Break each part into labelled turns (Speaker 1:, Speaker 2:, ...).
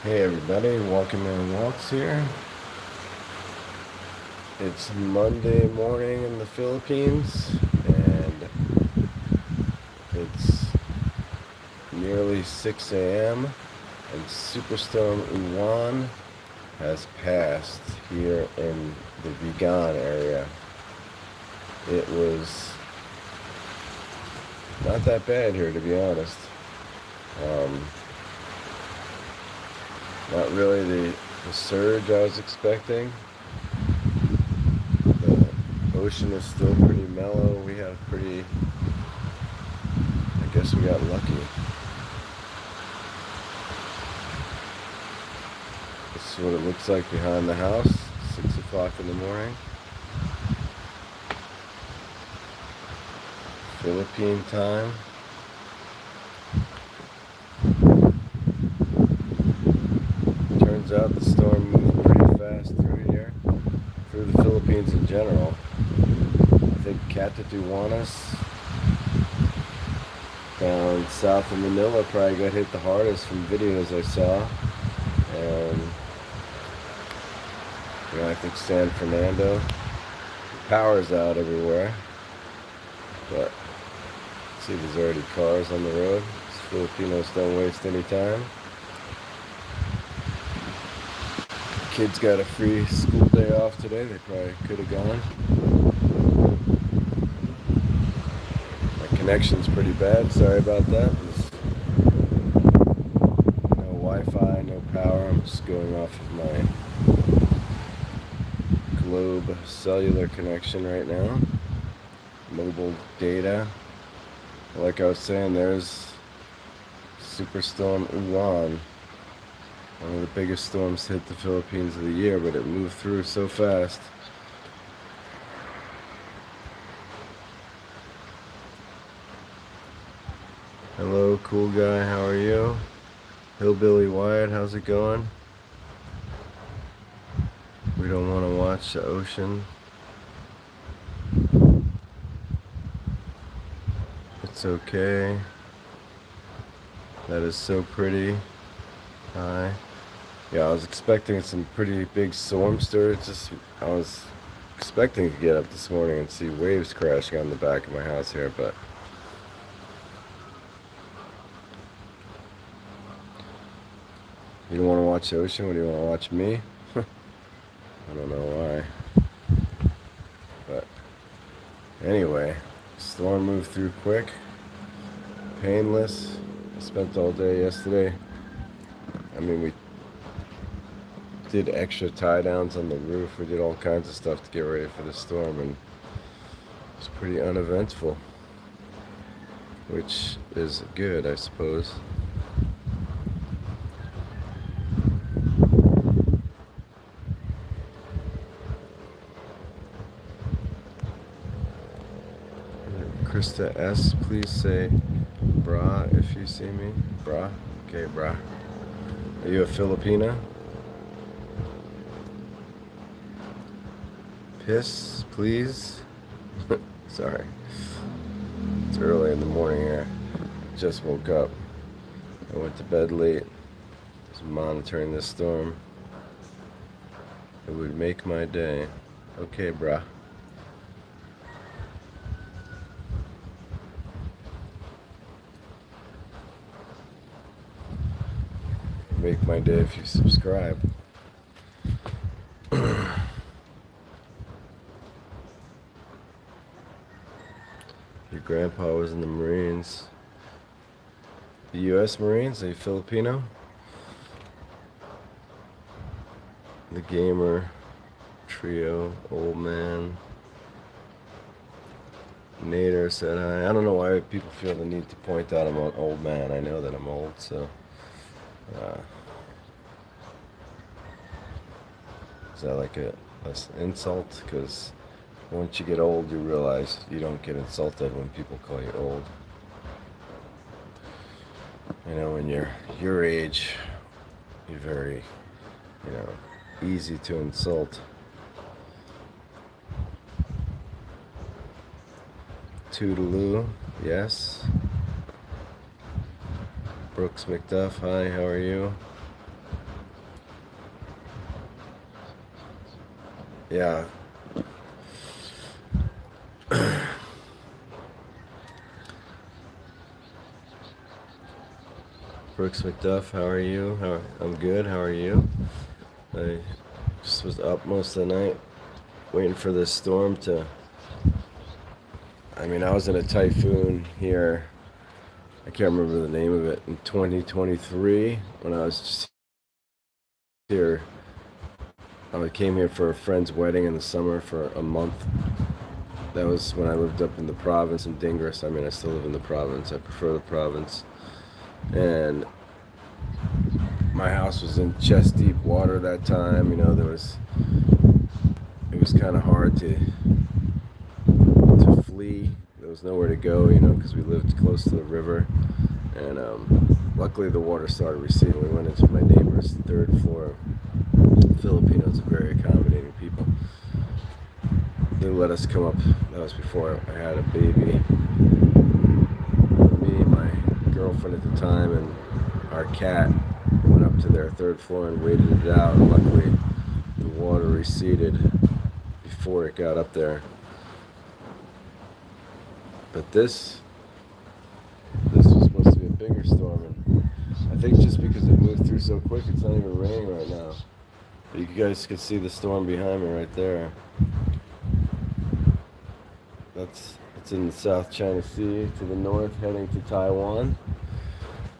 Speaker 1: Hey everybody, welcome in Walks here. It's Monday morning in the Philippines and it's nearly 6 a.m. and Superstorm Uwan has passed here in the Vigan area. It was not that bad here, to be honest. Not really the surge I was expecting. The ocean is still pretty mellow. We had I guess we got lucky. This is what it looks like behind the house, 6 o'clock in the morning. Philippine time. Turns out the storm moved pretty fast through here, through the Philippines in general. I think Catanduanes down south of Manila probably got hit the hardest from videos I saw. And I think San Fernando. The power's out everywhere. But see, there's already cars on the road. These Filipinos don't waste any time. Kids got a free school day off today. They probably could have gone. My connection's pretty bad. Sorry about that. There's no Wi-Fi, no power. I'm just going off of my Globe cellular connection right now. Mobile data. Like I was saying, there's Superstorm Uwan. One of the biggest storms to hit the Philippines of the year, but it moved through so fast. Hello, cool guy, how are you? Hillbilly Wyatt, how's it going? We don't want to watch the ocean. It's okay. That is so pretty. Hi. Yeah, I was expecting some pretty big storm surge. I was expecting to get up this morning and see waves crashing on the back of my house here, but you don't want to watch the ocean? What do you want to watch me? I don't know why. But anyway, storm moved through quick, painless. I spent all day yesterday. I mean, we did extra tie downs on the roof. We did all kinds of stuff to get ready for the storm, and it was pretty uneventful, which is good, I suppose. Krista S, please say brah if you see me. Brah? Okay, brah. Are you a Filipina? Piss, please. Sorry. It's early in the morning here. Just woke up. I went to bed late. Just monitoring this storm. It would make my day. Okay, brah. Make my day if you subscribe. Your grandpa was in the Marines. The U.S. Marines? Are you Filipino? The gamer trio, old man. Nader said hi. I don't know why people feel the need to point out I'm an old man. I know that I'm old, so is that like an insult? Because once you get old, you realize you don't get insulted when people call you old. You know, when you're your age, you're very, easy to insult. Toodaloo, yes. Brooks McDuff, hi, how are you? Yeah. Brooks McDuff, how are you? I'm good. How are you? I just was up most of the night waiting for this storm to. I mean, I was in a typhoon here. I can't remember the name of it in 2023 when I was just here. I came here for a friend's wedding in the summer for a month. That was when I lived up in the province in Dingras. I mean, I still live in the province. I prefer the province. And my house was in chest deep water that time. You know, it was kind of hard to flee. There was nowhere to go, you know, because we lived close to the river. And luckily the water started receding. We went into my neighbor's third floor. Filipinos are very accommodating people. They let us come up. That was before I had a baby. Me, my girlfriend at the time, and our cat went up to their third floor and waited it out. And luckily, the water receded before it got up there. But this was supposed to be a bigger storm, and I think just because it moved through so quick, it's not even raining right now. But you guys can see the storm behind me right there. It's in the South China Sea to the north, heading to Taiwan.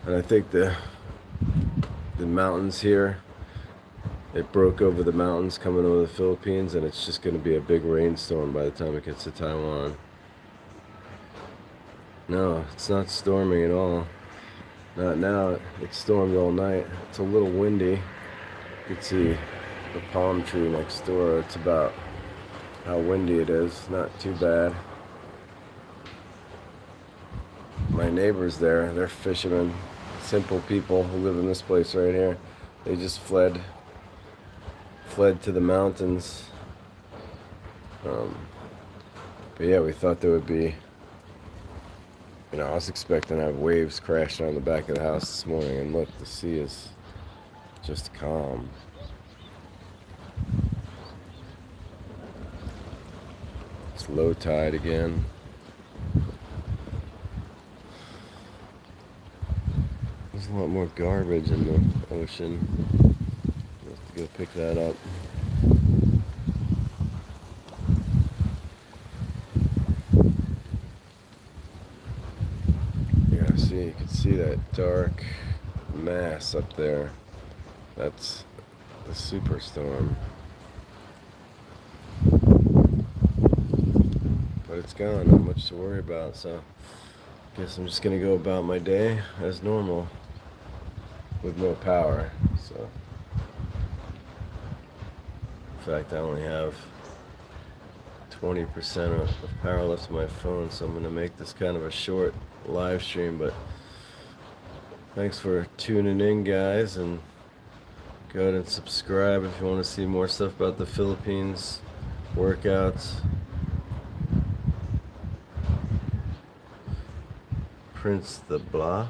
Speaker 1: And I think the mountains here, it broke over the mountains coming over the Philippines, and it's just going to be a big rainstorm by the time it gets to Taiwan. No, it's not storming at all. Not now. It stormed all night. It's a little windy. You can see the palm tree next door. It's about how windy it is. Not too bad. My neighbors there, they're fishermen, simple people who live in this place right here. They just fled to the mountains. But yeah, we thought there would be, you know, I was expecting to have waves crashing on the back of the house this morning, and look, the sea is just calm. It's low tide again. There's a lot more garbage in the ocean. We'll have to go pick that up. Yeah, see, you can see that dark mass up there. That's the superstorm. But it's gone, not much to worry about, so I guess I'm just gonna go about my day as normal with no power. So in fact, I only have 20% of power left on my phone, so I'm gonna make this kind of a short live stream. But thanks for tuning in, guys, and go ahead and subscribe if you want to see more stuff about the Philippines, workouts. Prince the blah.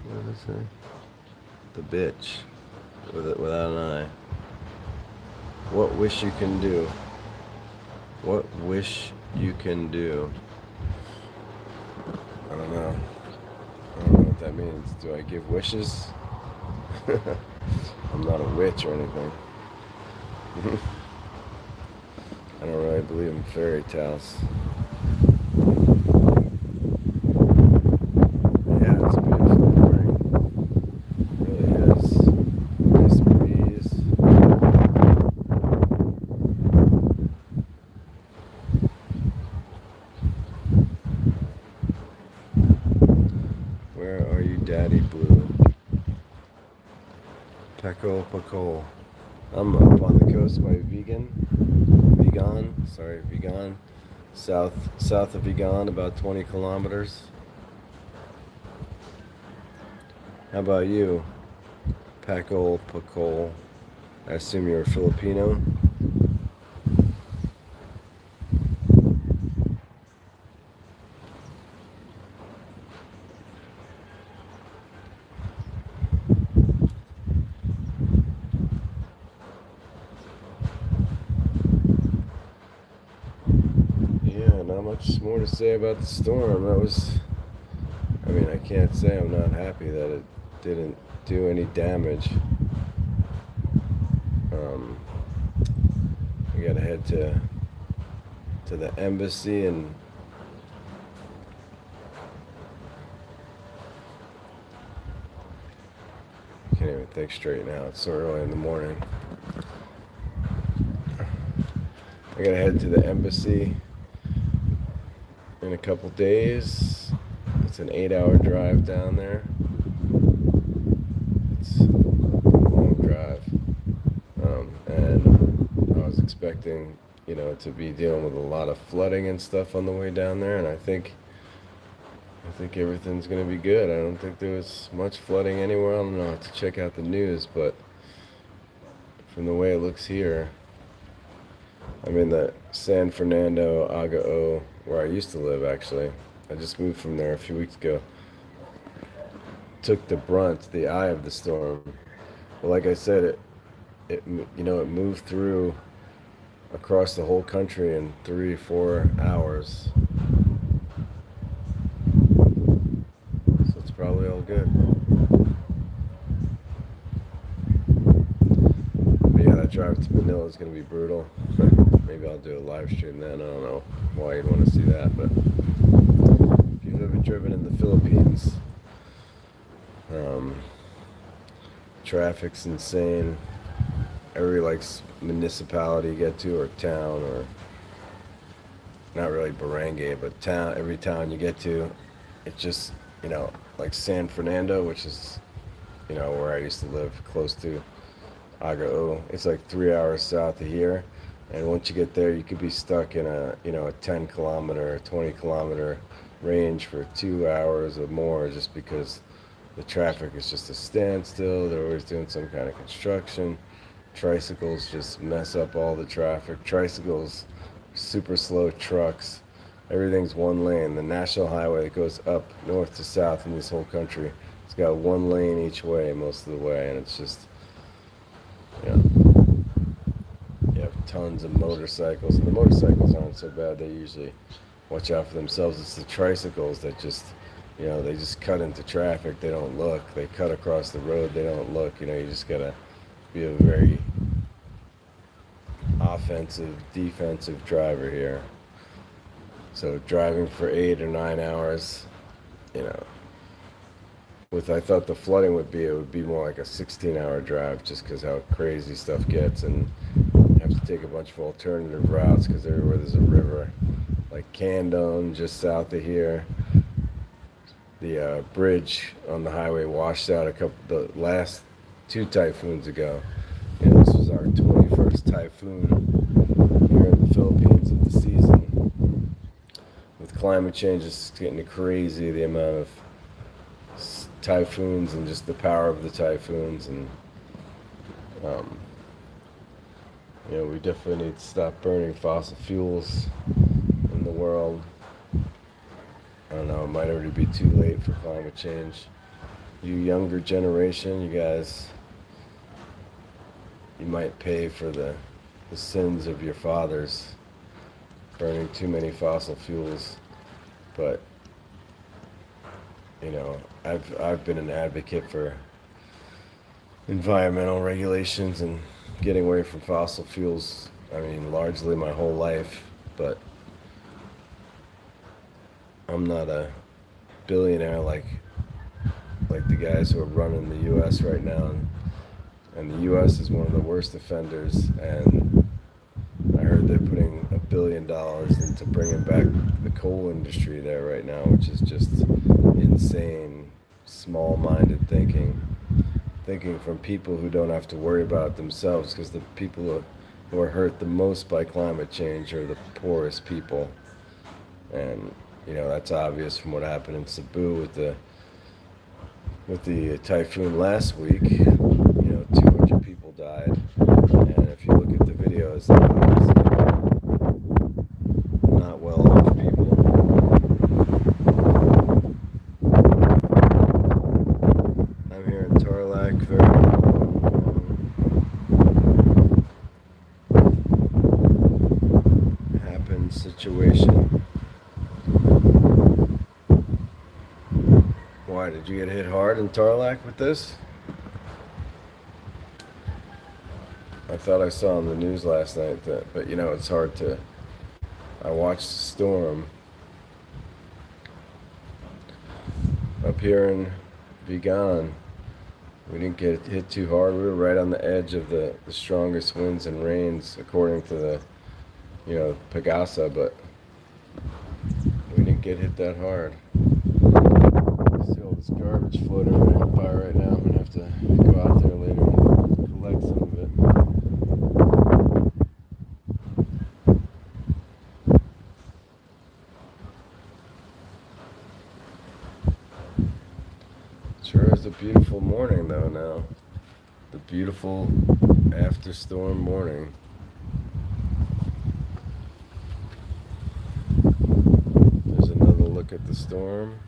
Speaker 1: What is it? The bitch. Without an eye. What wish you can do? What wish you can do? I don't know. I don't know what that means. Do I give wishes? I'm not a witch or anything. I don't really believe in fairy tales. Yeah, it's a beautiful morning. It really is. Nice breeze. Where are you, Daddy Blue? Paco. I'm up on the coast by Vigan, south of Vigan, about 20 kilometers. How about you, Paco? I assume you're a Filipino. more to say about the storm. I mean, I can't say I'm not happy that it didn't do any damage. We gotta head to the embassy and can't even think straight now. It's so early in the morning. I gotta head to the embassy in a couple days. It's an 8-hour drive down there. It's a long drive. And I was expecting, to be dealing with a lot of flooding and stuff on the way down there, and I think everything's gonna be good. I don't think there was much flooding anywhere. I don't know, I have to check out the news, but from the way it looks here, I'm in the San Fernando, Agao, where I used to live, actually. I just moved from there a few weeks ago. Took the brunt, the eye of the storm. But like I said, it moved through across the whole country in 3-4 hours. So it's probably all good. But yeah, that drive to Manila is going to be brutal. Maybe I'll do a live stream then. I don't know why you'd want to see that, but if you've ever driven in the Philippines, traffic's insane. Every municipality you get to, or town, or not really barangay, but town. Every town you get to, it's just like San Fernando, which is where I used to live, close to Agao. It's like 3 hours south of here. And once you get there, you could be stuck in a 10 kilometer, 20 kilometer range for 2 hours or more, just because the traffic is just a standstill. They're always doing some kind of construction. Tricycles just mess up all the traffic. Tricycles, super slow trucks. Everything's one lane. The national highway that goes up north to south in this whole country, it's got one lane each way most of the way, and it's just, you have tons of motorcycles, and the motorcycles aren't so bad. They usually watch out for themselves. It's the tricycles that just, they just cut into traffic. They don't look. They cut across the road. They don't look. You just gotta be a very offensive, defensive driver here. So driving for 8 or 9 hours, I thought the flooding would be more like a 16-hour drive, just because how crazy stuff gets, and you have to take a bunch of alternative routes because everywhere there's a river, like Candon, just south of here. The bridge on the highway washed out the last 2 typhoons ago. This was our 21st typhoon here in the Philippines of the season. With climate change, it's getting crazy, the amount of typhoons and just the power of the typhoons, and we definitely need to stop burning fossil fuels in the world. I don't know, it might already be too late for climate change. You younger generation, you guys, you might pay for the sins of your fathers burning too many fossil fuels, but I've been an advocate for environmental regulations and getting away from fossil fuels, largely my whole life, but I'm not a billionaire like the guys who are running the U.S. right now, and the U.S. is one of the worst offenders, and I heard they're putting $1 billion into bringing back the coal industry there right now, which is just insane, small-minded thinking from people who don't have to worry about it themselves, because the people who are hurt the most by climate change are the poorest people. And that's obvious from what happened in Cebu with the typhoon last week. 200 people died, and if you look at the videos, they're not well off people. I'm here in Tarlac, very happened situation. Did you get hit hard in Tarlac with this? I thought I saw on the news last night that, but you know, it's hard to. I watched the storm up here in Vigan. We didn't get hit too hard. We were right on the edge of the strongest winds and rains, according to the, Pagasa, but we didn't get hit that hard. See all this garbage floating around by right now. I'm gonna have to go out there later and collect some of it. Sure is a beautiful morning though now. The beautiful after storm morning. There's another look at the storm.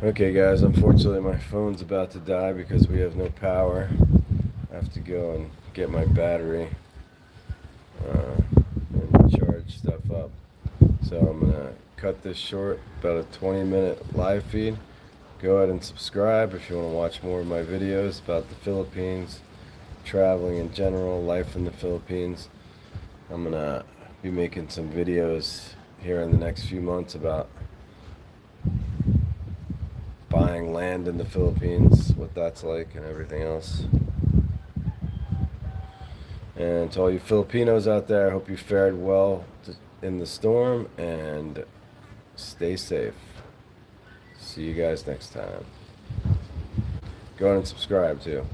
Speaker 1: Okay guys, unfortunately my phone's about to die because we have no power. I have to go and get my battery and charge stuff up. So I'm gonna cut this short, about a 20-minute live feed. Go ahead and subscribe if you want to watch more of my videos about the Philippines, traveling in general, life in the Philippines. I'm gonna be making some videos here in the next few months about buying land in the Philippines, what that's like, and everything else. And to all you Filipinos out there, I hope you fared well in the storm and stay safe. See you guys next time. Go ahead and subscribe too.